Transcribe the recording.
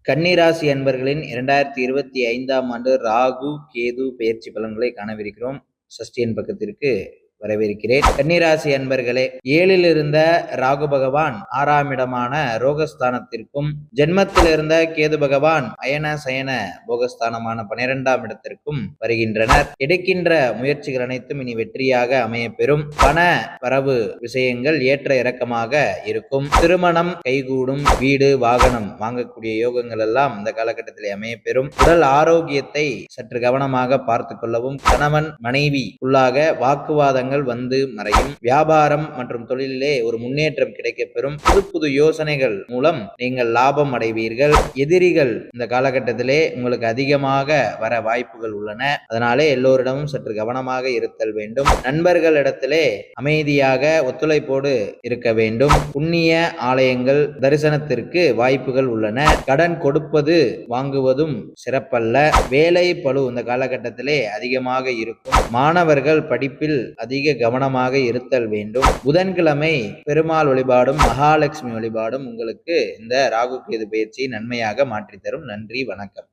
கன்னிராசி அன்பர்களின் 2025ஆம் ஆண்டு ராகு கேது பெயர்ச்சி பலன்களை காணவிருக்கிறோம். சஷ்டியின் பக்கத்திற்கு வரவேற்கிறேன். கன்னிராசி அன்பர்களே, 7ல் இருந்த ராகு பகவான் 6ஆம் இடமான ரோகஸ்தானத்திற்கும், ஜென்மத்தில் இருந்த கேது பகவான் அயன சயன போகஸ்தானமான 12ஆம் இடத்திற்கும் வருகின்றனர். எடுக்கின்ற முயற்சிகள் அனைத்தும் இனி வெற்றியாக அமையப்பெறும். பண வரவு விஷயங்கள் ஏற்ற இறக்கமாக இருக்கும். திருமணம் கைகூடும். வீடு வாகனம் வாங்கக்கூடிய யோகங்கள் எல்லாம் இந்த காலகட்டத்தில் அமையப்பெறும். உடல் ஆரோக்கியத்தை சற்று கவனமாக பார்த்துக் கொள்ளவும். கணவன் மனைவி உள்ளாக வாக்குவாதங்கள் வந்து மறையும். வியாபாரம் மற்றும் தொழிலிலே ஒரு முன்னேற்றம் கிடைக்கப்பெறும். புது புது யோசனைகள் மூலம் நீங்கள் லாபம் அடைவீர்கள். எதிரிகள் இந்த காலகட்டத்திலே உங்களுக்கு அதிகமாக வர வாய்ப்புகள் உள்ளன. அதனாலே எல்லோரிடமும் சற்று கவனமாக இருத்தல் வேண்டும். நண்பர்களிடத்திலே அமைதியாக ஒத்துழைப்போடு இருக்க வேண்டும். புண்ணிய ஆலயங்கள் தரிசனத்திற்கு வாய்ப்புகள் உள்ளன. கடன் கொடுப்பது வாங்குவதும் சிறப்பல்ல. வேலை பளு இந்த காலகட்டத்திலே அதிகமாக இருக்கும். மாணவர்கள் படிப்பில் அதிக கவனமாக இருத்தல் வேண்டும். புதன்கிழமை பெருமாள் வழிபாடும் மகாலட்சுமி வழிபாடும் உங்களுக்கு இந்த ராகு கேது பயிற்சி நன்மையாக மாற்றித்தரும். நன்றி, வணக்கம்.